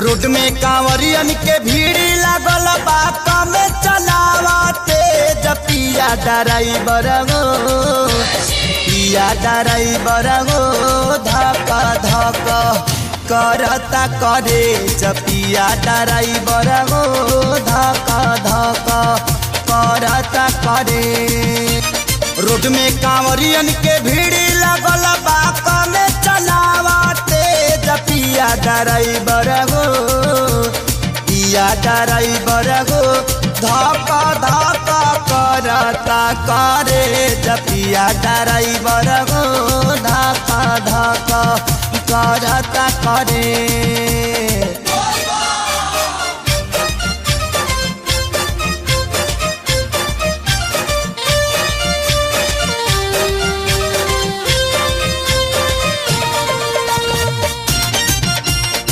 Road में कांवरियन के भीड़ लागल बात में चलावते पिया ड्राइवर गो पिया ड्राइवर गो धक धक करता करे पिया ड्राइवर गो धक धक करता करे। रोड में कांवरियन के भीड़ लागल बात में चलावते पिया ड्राइवर गो पिया ड्राइवर गो धक धक करता करे पिया ड्राइवर गो धक धक करता करे।